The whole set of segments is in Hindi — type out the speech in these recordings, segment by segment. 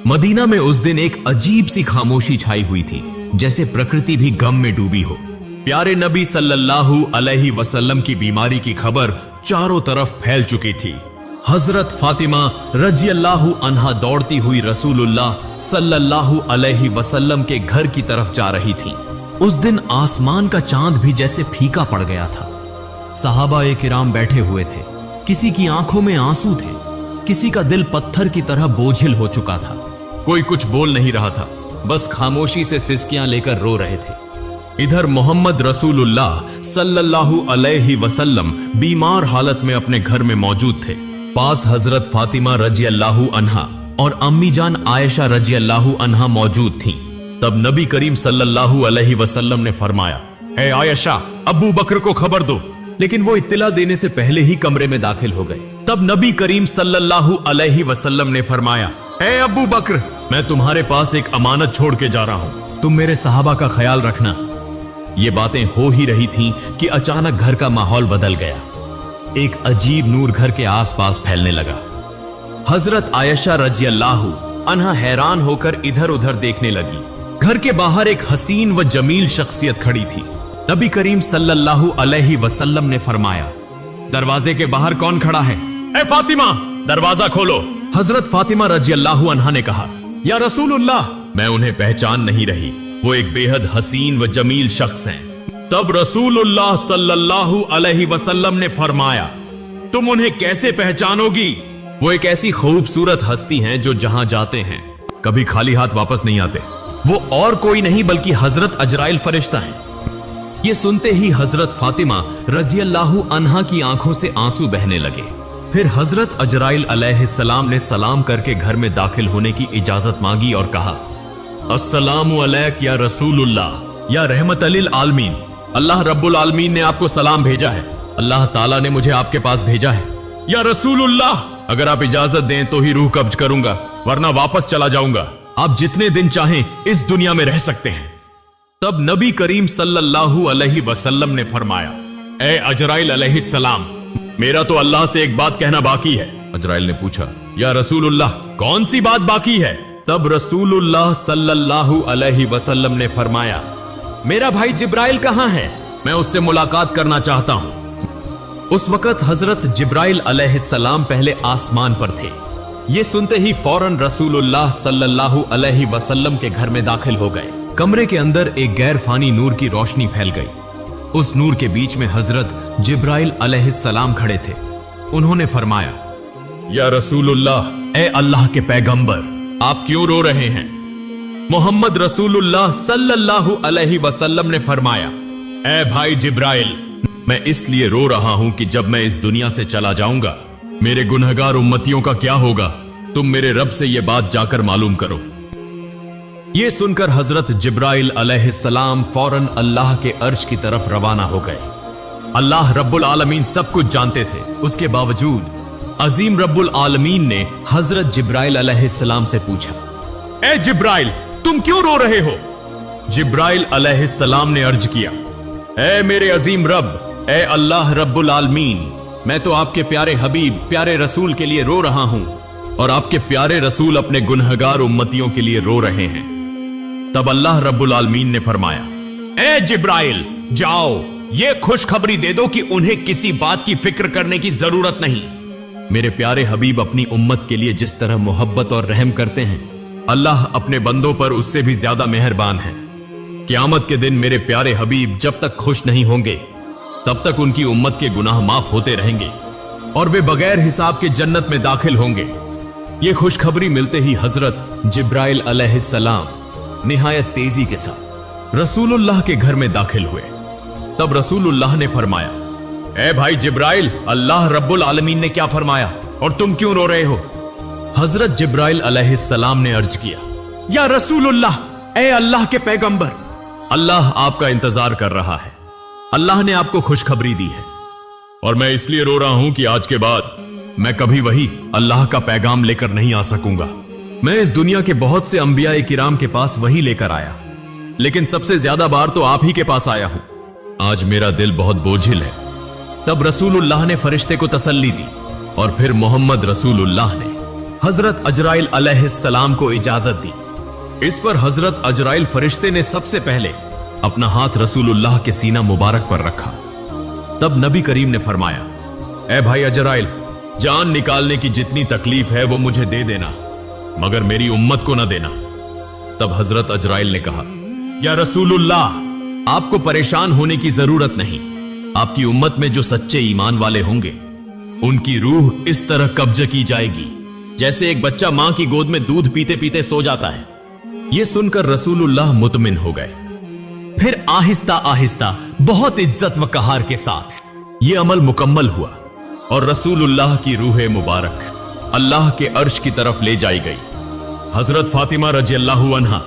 मदीना में उस दिन एक अजीब सी खामोशी छाई हुई थी, जैसे प्रकृति भी गम में डूबी हो। प्यारे नबी सल्लल्लाहु अलैहि वसल्लम की बीमारी की खबर चारों तरफ फैल चुकी थी। हजरत फातिमा रजियल्लाहु अन्हा दौड़ती हुई रसूलुल्लाह सल्लल्लाहु अलैहि वसल्लम के घर की तरफ जा रही थी। उस दिन आसमान का चांद भी जैसे फीका पड़ गया था। सहाबा-ए किराम बैठे हुए थे, किसी की आंखों में आंसू थे, किसी का दिल पत्थर की तरह बोझिल हो चुका था। कोई कुछ बोल नहीं रहा था, बस खामोशी से सिसकियां लेकर रो रहे थे। इधर मोहम्मद रसूलुल्लाह सल्लल्लाहु अलैहि वसल्लम बीमार हालत में अपने घर में मौजूद थे। पास हजरत फातिमा रजियल्लाहु अन्हा और अम्मी जान आयशा रजियल्लाहु अन्हा मौजूद थीं। तब नबी करीम सल्लल्लाहु अलैहि वसल्लम ने फरमाया, ए आयशा, अबू बकर को खबर दो। लेकिन वो इत्तला देने से पहले ही कमरे में दाखिल हो गए। तब नबी करीम सल्लल्लाहु अलैहि वसल्लम ने फरमाया, ए अबू बकर, मैं तुम्हारे पास एक अमानत छोड़ के जा रहा हूं, तुम मेरे सहाबा का ख्याल रखना। ये बातें हो ही रही थीं कि अचानक घर का माहौल बदल गया। एक अजीब नूर घर के आसपास फैलने लगा। हजरत आयशा रजियल्लाहु अन्हा हैरान होकर इधर उधर देखने लगी। घर के बाहर एक हसीन व जमील शख्सियत खड़ी थी। नबी करीम सल्लल्लाहु अलैहि वसल्लम ने फरमाया, दरवाजे के बाहर कौन खड़ा है? ए फातिमा, दरवाजा खोलो। हजरत फातिमा रजियल्लाहु अन्हा ने कहा, या रसूलुल्लाह, मैं उन्हें पहचान नहीं रही, वो एक बेहद हसीन व जमील शख्स हैं। तब रसूलुल्लाह सल्लल्लाहु अलैहि वसल्लम ने फरमाया, तुम उन्हें कैसे पहचानोगी? वो एक ऐसी खूबसूरत हस्ती हैं जो जहां जाते हैं कभी खाली हाथ वापस नहीं आते। वो और कोई नहीं बल्कि हजरत अजराइल फरिश्ता हैं। ये सुनते ही हजरत फातिमा रजियल्लाहु अन्हा की आंखों से आंसू बहने लगे। फिर हजरत अजराइल अलैहिस्सलाम ने सलाम करके घर में दाखिल होने की इजाजत मांगी और कहा, अस्सलामु अलैक या रसूलुल्लाह, या रहमतल लिल आलमीन। अल्लाह रब्बुल आलमीन ने आपको सलाम भेजा है। अल्लाह ताला ने मुझे आपके पास भेजा है। या रसूलुल्लाह, अगर आप इजाजत दें तो ही रूह कब्ज करूंगा, वरना वापस चला जाऊंगा। आप जितने दिन चाहें इस दुनिया में रह सकते हैं। तब नबी करीम सल्लल्लाहु अलैहि वसल्लम ने फरमाया, ए अजराइल अलैहिस्सलाम, मेरा तो अल्लाह से एक बात कहना बाकी है। अजराइल ने पूछा, या रसूलुल्लाह, कौन सी बात बाकी है? तब रसूलुल्लाह सल्लल्लाहु अलैहि वसल्लम ने फरमाया, मेरा भाई जिब्राइल कहां है? मैं उससे मुलाकात करना चाहता हूं। उस वक्त हजरत जिब्राइल अलैहिस्सलाम पहले आसमान पर थे। ये सुनते ही फौरन रसूलुल्लाह सल्लल्लाहु अलैहि वसल्लम के घर में दाखिल हो गए। कमरे के अंदर एक गैर फानी नूर की रोशनी फैल गई। उस नूर के बीच में हजरत जिब्राइल अलैहिस्सलाम खड़े थे। उन्होंने फरमाया, या रसूलुल्लाह, ए अल्लाह के पैगंबर, आप क्यों रो रहे हैं? मोहम्मद रसूलुल्लाह सल्लल्लाहु अलैहि वसल्लम ने फरमाया, ए भाई जिब्राइल, मैं इसलिए रो रहा हूं कि जब मैं इस दुनिया से चला जाऊंगा, मेरे गुनहगार उम्मतियों का क्या होगा? तुम मेरे रब से यह बात जाकर मालूम करो। यह सुनकर हजरत जिब्राइल अलैहिस्सलाम फौरन अल्लाह के अर्श की तरफ रवाना हो गए। अल्लाह रब्बुल आलमीन सब कुछ जानते थे, उसके बावजूद अजीम रब्बुल आलमीन ने हजरत जिब्राइल अलैहिस्सलाम से पूछा, ए जिब्राइल, तुम क्यों रो रहे हो? जिब्राइल अलैहिस्सलाम ने अर्ज किया, ए मेरे अजीम रब, ए अल्लाह रब्बुल आलमीन, मैं तो आपके प्यारे हबीब, प्यारे रसूल के लिए रो रहा हूं और आपके प्यारे रसूल अपने गुनहगार उम्मतियों के लिए रो रहे हैं। तब अल्लाह रब्बुल आलमीन ने फरमाया, ए जिब्राइल, जाओ, ये खुशखबरी दे दो कि उन्हें किसी बात की फिक्र करने की जरूरत नहीं। मेरे प्यारे हबीब अपनी उम्मत के लिए जिस तरह मोहब्बत और रहम करते हैं, अल्लाह अपने बंदों पर उससे भी ज्यादा मेहरबान है। क़यामत के दिन मेरे प्यारे हबीब जब तक खुश नहीं होंगे, तब तक उनकी उम्मत के गुनाह माफ होते रहेंगे और वे बगैर हिसाब के जन्नत में दाखिल होंगे। ये खुशखबरी मिलते ही हजरत जिब्राइल अलैहिस्सलाम निहायत तेजी के साथ रसूलुल्लाह के घर में दाखिल हुए। तब रसूलुल्लाह ने फरमाया, ए भाई जिब्राइल, अल्लाह रब्बुल आलमीन ने क्या फरमाया और तुम क्यों रो रहे हो? हजरत जिब्राइल अलैहिस्सलाम ने अर्ज किया, या रसूलुल्लाह, ए अल्लाह के पैगंबर, अल्लाह आपका इंतजार कर रहा है। अल्लाह ने आपको खुशखबरी दी है और मैं इसलिए रो रहा हूं कि आज के बाद मैं कभी वही अल्लाह का पैगाम लेकर नहीं आ सकूंगा। मैं इस दुनिया के बहुत से अंबिया किराम के पास वही लेकर आया, लेकिन सबसे ज्यादा बार तो आप ही के पास आया हूं। आज मेरा दिल बहुत बोझिल है। तब रसूलुल्लाह ने फरिश्ते को तसल्ली दी और फिर मोहम्मद रसूलुल्लाह ने हजरत अजराइल अलैहिस्सलाम को इजाजत दी। इस पर हजरत अजराइल फरिश्ते ने सबसे पहले अपना हाथ रसूलुल्लाह के सीना मुबारक पर रखा। तब नबी करीम ने फरमाया, ए भाई अजराइल, जान निकालने की जितनी तकलीफ है वो मुझे दे देना, मगर मेरी उम्मत को ना देना। तब हजरत अजराइल ने कहा, या रसूलुल्लाह, आपको परेशान होने की जरूरत नहीं। आपकी उम्मत में जो सच्चे ईमान वाले होंगे उनकी रूह इस तरह कब्ज की जाएगी जैसे एक बच्चा मां की गोद में दूध पीते पीते सो जाता है। यह सुनकर रसूलुल्लाह मुतमिन हो गए। फिर आहिस्ता आहिस्ता बहुत इज्जत व कहार के साथ यह अमल मुकम्मल हुआ और रसूलुल्लाह की रूह मुबारक अल्लाह के अर्श की तरफ ले जाई गई। हजरत फातिमा रजियल्लाहु अन्हा,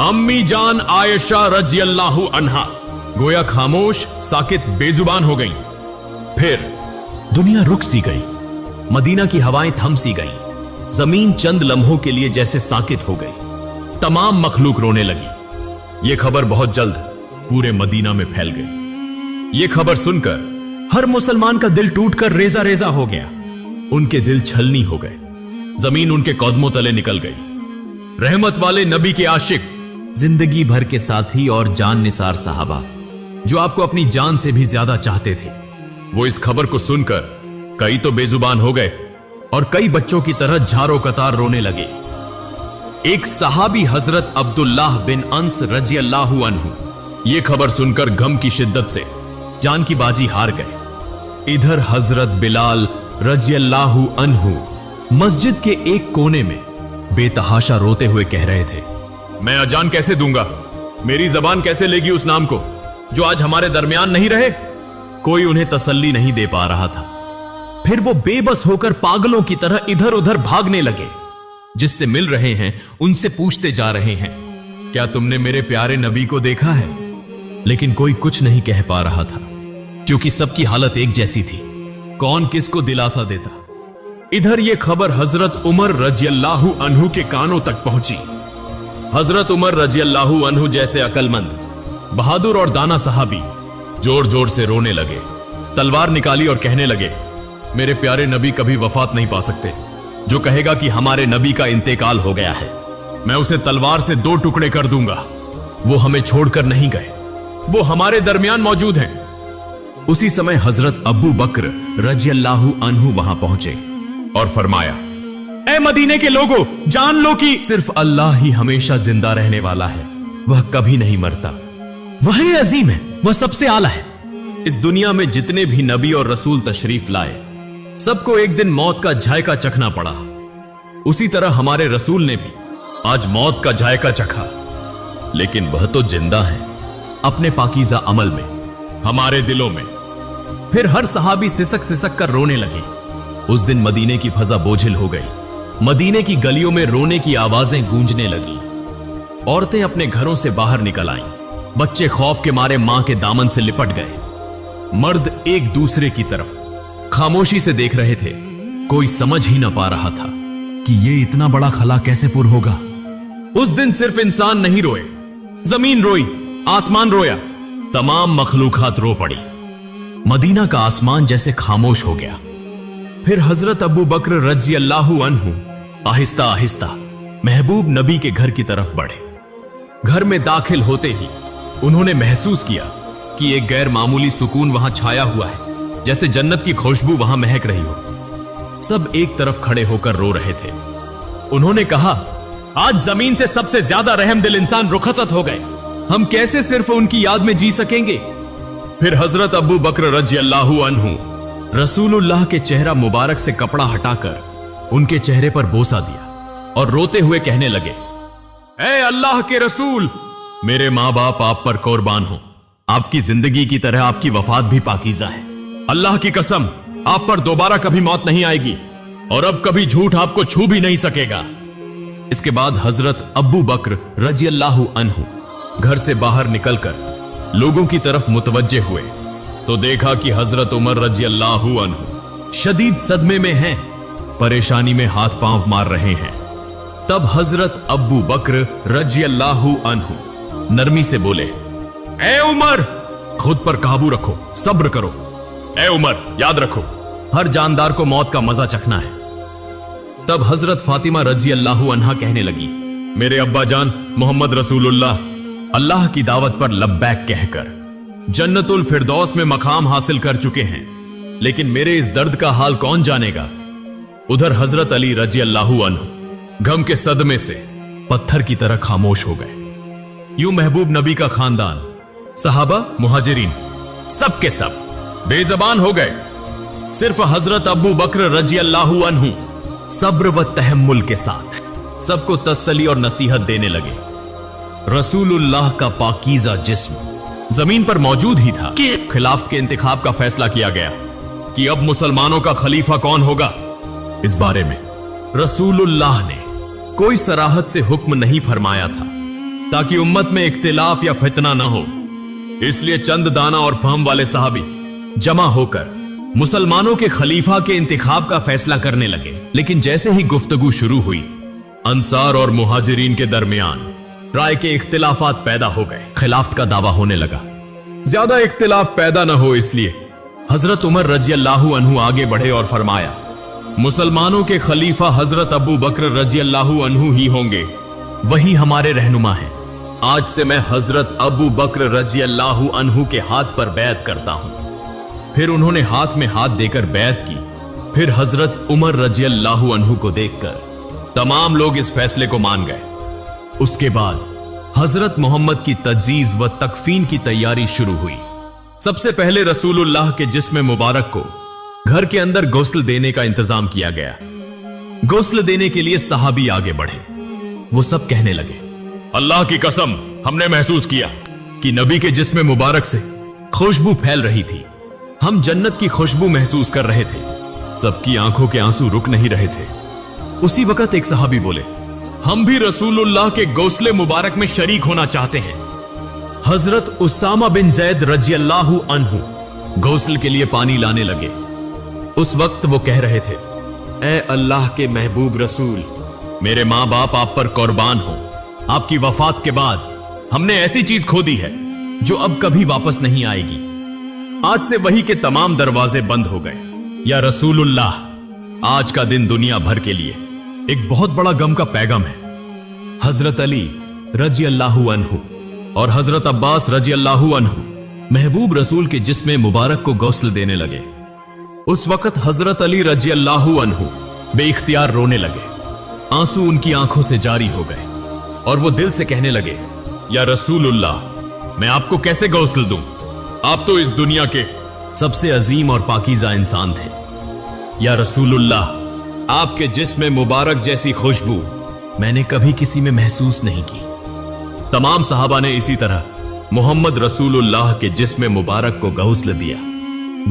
अम्मी जान आयशा रजियल्लाहु अन्हा गोया खामोश, साकित, बेजुबान हो गई। फिर दुनिया रुक सी गई, मदीना की हवाएं थम सी गई, जमीन चंद लम्हों के लिए जैसे साकित हो गई। तमाम मखलूक रोने लगी। यह खबर बहुत जल्द पूरे मदीना में फैल गई। यह खबर सुनकर हर मुसलमान का दिल टूटकर रेजा रेजा हो गया। उनके दिल छलनी हो गए, जमीन उनके कदमों तले निकल गई। रहमत वाले नबी के आशिक, जिंदगी भर के साथी और जान निसार साहबा जो आपको अपनी जान से भी ज्यादा चाहते थे, वो इस खबर को सुनकर कई तो बेजुबान हो गए और कई बच्चों की तरह झारो कतार रोने लगे। एक सहाबी हजरत अब्दुल्लाह बिन अंस रजियल्लाहु अन्हु ये खबर सुनकर गम की शिद्दत से जान की बाजी हार गए। इधर हजरत बिलाल रजियल्लाहु अन्हु मस्जिद के एक कोने में बेतहाशा रोते हुए कह रहे थे, मैं अजान कैसे दूंगा? मेरी जबान कैसे लेगी उस नाम को जो आज हमारे दरमियान नहीं रहे? कोई उन्हें तसल्ली नहीं दे पा रहा था। फिर वो बेबस होकर पागलों की तरह इधर उधर भागने लगे। जिससे मिल रहे हैं उनसे पूछते जा रहे हैं, क्या तुमने मेरे प्यारे नबी को देखा है? लेकिन कोई कुछ नहीं कह पा रहा था क्योंकि सबकी हालत एक जैसी थी। कौन किसको दिलासा देता? इधर यह खबर हजरत उमर रजियल्लाहु अन्हु के कानों तक पहुंची। हजरत उमर रजियल्लाहु अन्हु जैसे अकलमंद, बहादुर और दाना सहाबी जोर जोर से रोने लगे, तलवार निकाली और कहने लगे, मेरे प्यारे नबी कभी वफात नहीं पा सकते। जो कहेगा कि हमारे नबी का इंतेकाल हो गया है, मैं उसे तलवार से 2 टुकड़े कर दूंगा। वो हमें छोड़कर नहीं गए, वो हमारे दरमियान मौजूद हैं। उसी समय हजरत अबू बकर रजियल्लाहु अन्हु वहां पहुंचे और फरमाया, ऐ मदीने के लोगों, जान लो कि सिर्फ अल्लाह ही हमेशा जिंदा रहने वाला है। वह कभी नहीं मरता। वही अजीम है, वह सबसे आला है। इस दुनिया में जितने भी नबी और रसूल तशरीफ लाए, सबको एक दिन मौत का जायका चखना पड़ा। उसी तरह हमारे रसूल ने भी आज मौत का जायका चखा, लेकिन वह तो जिंदा है अपने पाकीज़ा अमल में, हमारे दिलों में। फिर हर सहाबी सिसक सिसक कर रोने लगे। उस दिन मदीने की फजा बोझिल हो गई। मदीने की गलियों में रोने की आवाजें गूंजने लगी। औरतें अपने घरों से बाहर निकल आईं। बच्चे खौफ के मारे मां के दामन से लिपट गए। मर्द एक दूसरे की तरफ खामोशी से देख रहे थे। कोई समझ ही ना पा रहा था कि यह इतना बड़ा खला कैसे पुर होगा। उस दिन सिर्फ इंसान नहीं रोए, जमीन रोई, आसमान रोया, तमाम मखलूकात रो पड़ी। मदीना का आसमान जैसे खामोश हो गया। फिर हजरत अबू बकर रजियल्लाहु अन्हु आहिस्ता आहिस्ता महबूब नबी के घर की तरफ बढ़े। घर में दाखिल होते ही उन्होंने महसूस किया कि एक गैर मामूली सुकून वहां छाया हुआ है, जैसे जन्नत की खुशबू वहां महक रही हो। सब एक तरफ खड़े होकर रो रहे थे। उन्होंने कहा, आज जमीन से सबसे ज्यादा रहमदिल इंसान रुखसत हो गए। हम कैसे सिर्फ उनकी याद में जी सकेंगे? फिर हजरत अबू बकर रजियल्लाहु अन्हु रसूलुल्लाह के चेहरा मुबारक से कपड़ा हटाकर उनके चेहरे पर बोसा दिया और रोते हुए कहने लगे, ऐ अल्लाह के रसूल, मेरे मां बाप आप पर कुर्बान हो। आपकी जिंदगी की तरह आपकी वफात भी पाकीज़ा है। अल्लाह की कसम, आप पर दोबारा कभी मौत नहीं आएगी और अब कभी झूठ आपको छू भी नहीं सकेगा। इसके बाद हजरत अब्बू बकर रजियल्लाहु अन्हु घर से बाहर निकलकर लोगों की तरफ मुतवज्जे हुए तो देखा कि हजरत उमर रजियल्लाहु अन्हु शदीद सदमे में हैं, परेशानी में हाथ पांव मार रहे हैं। तब हजरत अब्बू बकर रजियल्लाहु अन्हु नरमी से बोले, ए उमर, खुद पर काबू रखो, सब्र करो। ए उमर, याद रखो, हर जानदार को मौत का मजा चखना है। तब हजरत फातिमा रजी अल्लाह अन्हा कहने लगी, मेरे अब्बा जान मोहम्मद रसूलुल्लाह अल्लाह की दावत पर लब्बैक कहकर जन्नतुल फिरदौस में मकाम हासिल कर चुके हैं, लेकिन मेरे इस दर्द का हाल कौन जानेगा। उधर हजरत अली रजी अल्लाह अन्हु गम के सदमे से पत्थर की तरह खामोश हो गए। यूं महबूब नबी का खानदान, सहाबा, मुहाजिरीन सब के सब बेजबान हो गए। सिर्फ हजरत अबू बकर रजी अल्लाह अन्हु सब्र व तहम्मुल के साथ सबको तसल्ली और नसीहत देने लगे। रसूलुल्लाह का पाकीज़ा जिस्म जमीन पर मौजूद ही था कि खिलाफत के इंतखाब का फैसला किया गया कि अब मुसलमानों का खलीफा कौन होगा। इस बारे में रसूलुल्लाह ने कोई सराहत से हुक्म नहीं फरमाया था ताकि उम्मत में इख्तिलाफ या फितना न हो। इसलिए चंद दाना और फहम वाले सहाबी जमा होकर मुसलमानों के खलीफा के इंतखाब का फैसला करने लगे। लेकिन जैसे ही गुफ्तगू शुरू हुई, अंसार और मुहाजिरीन के दरमियान राय के इख्तिलाफात पैदा हो गए। खिलाफत का दावा होने लगा। ज्यादा इख्तिलाफ पैदा न हो इसलिए हजरत उमर रजी अल्लाह अन्हु आगे बढ़े और फरमाया, मुसलमानों के खलीफा हजरत अबू बकर रजी अल्लाह अन्हु ही होंगे, वही हमारे रहनुमा हैं। आज से मैं हजरत अबू बकर रजी अल्लाह अन्हु के हाथ पर बैत करता हूं। फिर उन्होंने हाथ में हाथ देकर बैत की। फिर हजरत उमर रजी अल्लाह अन्हु को देखकर तमाम लोग इस फैसले को मान गए। उसके बाद हजरत मोहम्मद की तज्जीज व तकफीन की तैयारी शुरू हुई। सबसे पहले रसूलुल्लाह के जिस्म मुबारक को घर के अंदर गुस्ल देने का इंतजाम किया गया। गुस्ल देने के लिए सहाबी आगे बढ़े। वो सब कहने लगे, अल्लाह की कसम, हमने महसूस किया कि नबी के जिस्म मुबारक से खुशबू फैल रही थी। हम जन्नत की खुशबू महसूस कर रहे थे। सबकी आंखों के आंसू रुक नहीं रहे थे। उसी वक्त एक सहाबी बोले, हम भी रसूलुल्लाह के गौसले मुबारक में शरीक होना चाहते हैं। हजरत उसामा बिन जैद रजी अल्लाह अन्हु गौसल के लिए पानी लाने लगे। उस वक्त वो कह रहे थे, ए अल्लाह के महबूब रसूल, मेरे मां बाप आप पर कुर्बान हो। आपकी वफात के बाद हमने ऐसी चीज खो दी है जो अब कभी वापस नहीं आएगी। आज से वही के तमाम दरवाजे बंद हो गए। या रसूलुल्लाह, आज का दिन दुनिया भर के लिए एक बहुत बड़ा गम का पैगाम है। हजरत अली रजी अल्लाह अन्हु और हजरत अब्बास रजी अल्लाह अन्हु महबूब रसूल के जिस्म मुबारक को गौसल देने लगे। उस वक्त हजरत अली रजी अल्लाह अन्हु बेइख्तियार रोने लगे। आंसू उनकी आंखों से जारी हो गए और वो दिल से कहने लगे, या रसूलुल्लाह, मैं आपको कैसे गौसल दूं? आप तो इस दुनिया के सबसे अजीम और पाकीज़ा इंसान थे। या रसूलुल्लाह, आपके जिस्म मुबारक जैसी खुशबू मैंने कभी किसी में महसूस नहीं की। तमाम सहाबा ने इसी तरह मोहम्मद रसूलुल्लाह के जिस्म मुबारक को गौसल दिया।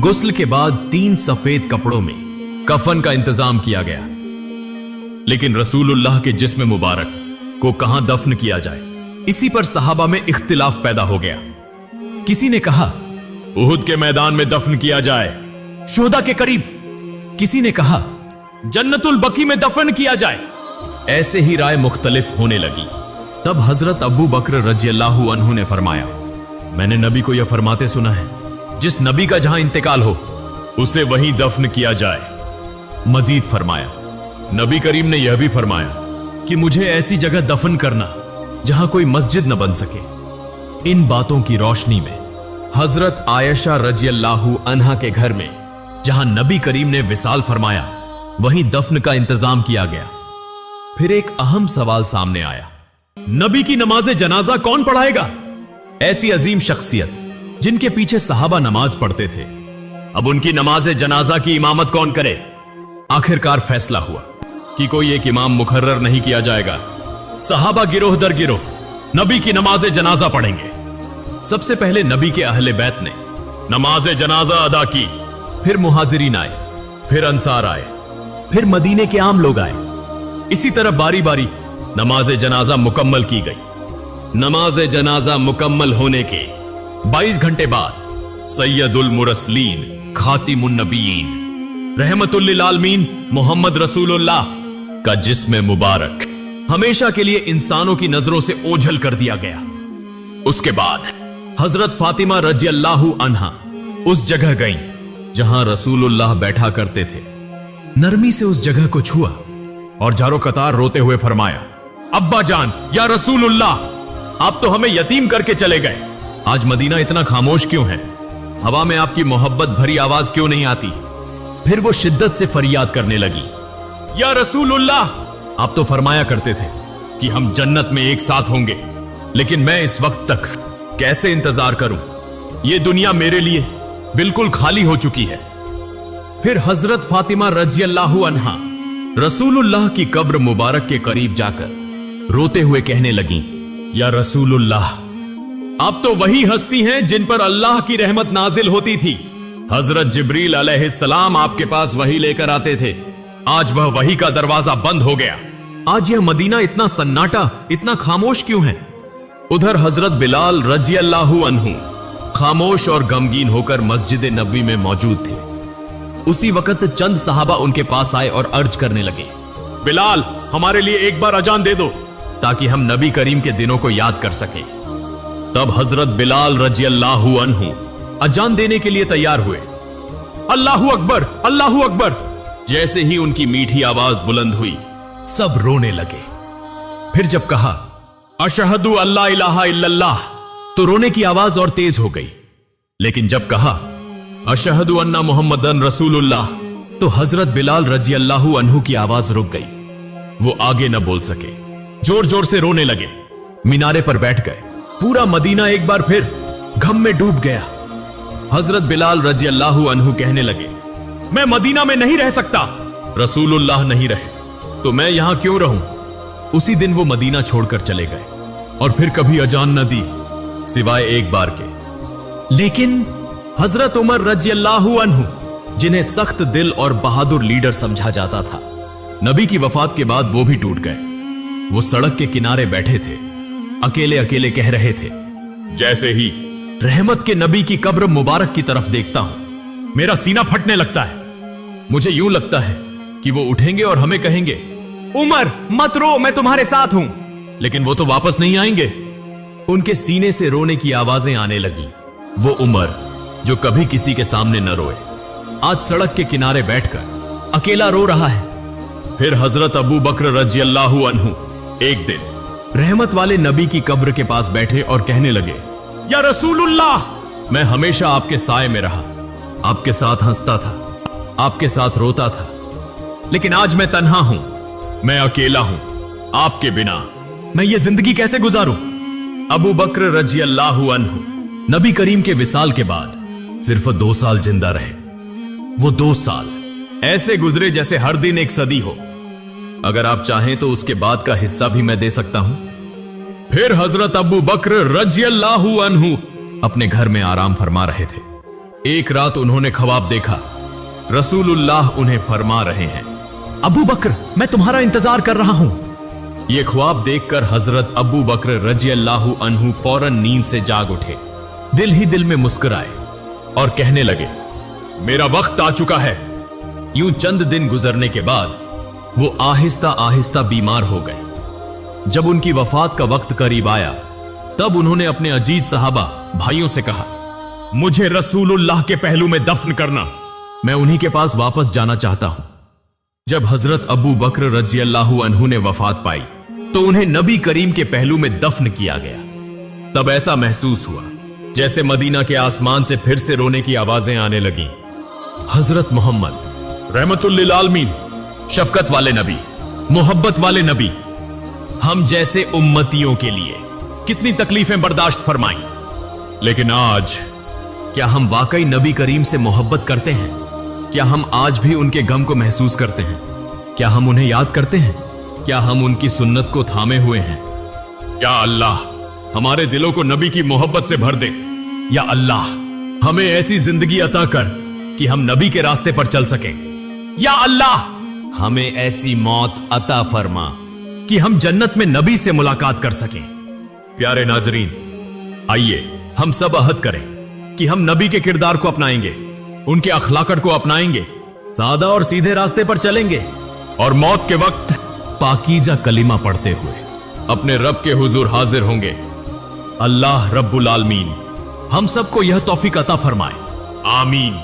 गुस्ल के बाद 3 सफेद कपड़ों में कफन का इंतजाम किया गया। लेकिन रसूलुल्लाह के जिस्म मुबारक को कहां दफन किया जाए, इसी पर सहाबा में इख्तिलाफ पैदा हो गया। किसी ने कहा उहुद के मैदान में दफन किया जाए, शोहदा के करीब। किसी ने कहा जन्नतुल बकी में दफन किया जाए। ऐसे ही राय मुख्तलिफ होने लगी। तब हजरत अबू बकर रजी अल्लाह अन्हु ने फरमाया, मैंने नबी को यह फरमाते सुना है, जिस नबी का जहां इंतकाल हो उसे वहीं दफन किया जाए। मजीद फरमाया, नबी करीम ने यह भी फरमाया कि मुझे ऐसी जगह दफन करना जहां कोई मस्जिद न बन सके। इन बातों की रोशनी में हजरत आयशा रजी अल्लाह अन्हा के घर में जहां नबी करीम ने विसाल फरमाया, वहीं दफन का इंतजाम किया गया। फिर एक अहम सवाल सामने आया, नबी की नमाज जनाजा कौन पढ़ाएगा? ऐसी अजीम शख्सियत जिनके पीछे सहाबा नमाज पढ़ते थे, अब उनकी नमाज जनाजा की इमामत कौन करे? आखिरकार फैसला हुआ कि कोई एक इमाम मुकर्रर नहीं किया जाएगा। सहाबा गिरोह दर गिरोह नबी की नमाज जनाजा पढ़ेंगे। सबसे पहले नबी के अहले बैत ने नमाज जनाजा अदा की। फिर मुहाजिरीन आए, फिर अंसार आए, फिर मदीने के आम लोग आए। इसी तरह बारी बारी नमाज जनाजा मुकम्मल की गई। नमाज जनाजा मुकम्मल होने के 22 घंटे बाद सैयदुल मुरसलीन खातिमुन नबीयीन रहमतुल लिल आलमीन मोहम्मद रसूलुल्लाह का जिस्म मुबारक हमेशा के लिए इंसानों की नजरों से ओझल कर दिया गया। उसके बाद हजरत फातिमा रजी अल्लाह अन्हा उस जगह गईं जहां रसूलुल्लाह बैठा करते थे। नरमी से उस जगह को छुआ और जारो कतार रोते हुए फरमाया, अब्बा जान, या रसूलुल्लाह, आप तो हमें यतीम करके चले गए। आज मदीना इतना खामोश क्यों है? हवा में आपकी मोहब्बत भरी आवाज क्यों नहीं आती? फिर वो शिद्दत से फरियाद करने लगी, या रसूलुल्लाह, आप तो फरमाया करते थे कि हम जन्नत में एक साथ होंगे, लेकिन मैं इस वक्त तक कैसे इंतजार करूं? ये दुनिया मेरे लिए बिल्कुल खाली हो चुकी है। फिर हजरत फातिमा रज़ियल्लाहु अन्हा रसूलुल्लाह की कब्र मुबारक के करीब जाकर रोते हुए कहने लगी, या रसूलुल्लाह, आप तो वही हस्ती हैं जिन पर अल्लाह की रहमत नाजिल होती थी। हजरत जिब्रील अलैहिस्सलाम आपके पास वही लेकर आते थे। आज वह वही का दरवाजा बंद हो गया। आज यह मदीना इतना सन्नाटा, इतना खामोश क्यों है? उधर हजरत बिलाल रज़ियल्लाहु अन्हु खामोश और गमगीन होकर मस्जिद नबवी में मौजूद थे। उसी वक्त चंद सहाबा उनके पास आए और अर्ज करने लगे, बिलाल, हमारे लिए एक बार अजान दे दो ताकि हम नबी करीम के दिनों को याद कर सकें। तब हजरत बिलाल रज़ियल्लाहु अन्हु अजान देने के लिए तैयार हुए। अल्लाहु अकबर, अल्लाहु अकबर। जैसे ही उनकी मीठी आवाज बुलंद हुई, सब रोने लगे। फिर जब कहा, अशहदु अल्ला इलाहा इल्लल्लाह, तो रोने की आवाज और तेज हो गई। लेकिन जब कहा, अशहदु अन्ना मुहम्मदन रसूलुल्लाह, तो हजरत बिलाल रज़ियल्लाहु अन्हु की आवाज रुक गई। वो आगे न बोल सके, जोर जोर से रोने लगे। मीनारे पर बैठ गए। पूरा मदीना एक बार फिर गम में डूब गया। हजरत बिलाल रज़ियल्लाहु अन्हु कहने लगे, मैं मदीना में नहीं रह सकता। रसूलुल्लाह नहीं रहे तो मैं यहां क्यों रहूं? उसी दिन वो मदीना छोड़कर चले गए और फिर कभी अजान न दी सिवाय एक बार के। लेकिन हजरत उमर रज़ियल्लाहु अन्हु, जिन्हें सख्त दिल और बहादुर लीडर समझा जाता था, नबी की वफात के बाद वो भी टूट गए। वो सड़क के किनारे बैठे थे, अकेले अकेले कह रहे थे, जैसे ही रहमत के नबी की कब्र मुबारक की तरफ देखता हूं, मेरा सीना फटने लगता है। मुझे यूं लगता है कि वो उठेंगे और हमें कहेंगे, उमर मत रो, मैं तुम्हारे साथ हूं। लेकिन वो तो वापस नहीं आएंगे। उनके सीने से रोने की आवाजें आने लगी। वो उमर जो कभी किसी के सामने न रोए, आज सड़क के किनारे बैठकर अकेला रो रहा है। फिर हजरत अबू बकर रज़ियल्लाहु अन्हु एक दिन रहमत वाले नबी की कब्र के पास बैठे और कहने लगे, या रसूलुल्लाह, मैं हमेशा आपके साए में रहा, आपके साथ हंसता था, आपके साथ रोता था, लेकिन आज मैं तन्हा हूं, मैं अकेला हूं। आपके बिना मैं ये जिंदगी कैसे गुजारूं? अबू बकर रज़ियल्लाहु अन्हु नबी करीम के विसाल के बाद सिर्फ 2 साल जिंदा रहे। वो 2 साल ऐसे गुजरे जैसे हर दिन एक सदी हो। अगर आप चाहें तो उसके बाद का हिस्सा भी मैं दे सकता हूं। फिर हजरत अबू बकर रज़ियल्लाहु अन्हु अपने घर में आराम फरमा रहे थे। एक रात उन्होंने ख्वाब देखा, रसूलुल्लाह उन्हें फरमा रहे हैं, अबू बकर, मैं तुम्हारा इंतजार कर रहा हूं। यह ख्वाब देखकर हजरत अबू बकर रज़ियल्लाहु अन्हु फौरन नींद से जाग उठे, दिल ही दिल में मुस्कुराए और कहने लगे, मेरा वक्त आ चुका है। यूं चंद दिन गुजरने के बाद वो आहिस्ता आहिस्ता बीमार हो गए। जब उनकी वफात का वक्त करीब आया, तब उन्होंने अपने अजीज सहाबा भाइयों से कहा, मुझे रसूलुल्लाह के पहलू में दफन करना, मैं उन्हीं के पास वापस जाना चाहता हूं। जब हजरत अबू बकर रज़ियल्लाहु अन्हु ने वफात पाई तो उन्हें नबी करीम के पहलू में दफन किया गया। तब ऐसा महसूस हुआ जैसे मदीना के आसमान से फिर से रोने की आवाजें आने लगी। हजरत मोहम्मद रहमतुल लिल आलमीन, शफकत वाले नबी, मोहब्बत वाले नबी, हम जैसे उम्मतियों के लिए कितनी तकलीफें बर्दाश्त फरमाई, लेकिन आज क्या हम वाकई नबी करीम से मोहब्बत करते हैं? क्या हम आज भी उनके गम को महसूस करते हैं? क्या हम उन्हें याद करते हैं? क्या हम उनकी सुन्नत को थामे हुए हैं? या अल्लाह, हमारे दिलों को नबी की मोहब्बत से भर दे। या अल्लाह, हमें ऐसी जिंदगी अता कर कि हम नबी के रास्ते पर चल सकें। या अल्लाह, हमें ऐसी मौत अता फरमा कि हम जन्नत में नबी से मुलाकात कर सकें। प्यारे नाजरीन, आइए हम सब अहद करें कि हम नबी के किरदार को अपनाएंगे, उनके अखलाकत को अपनाएंगे, सादा और सीधे रास्ते पर चलेंगे और मौत के वक्त पाकीजा कलिमा पढ़ते हुए अपने रब के हुजूर हाजिर होंगे। अल्लाह रब्बुल आलमीन हम सबको यह तौफीक अता फरमाए। आमीन।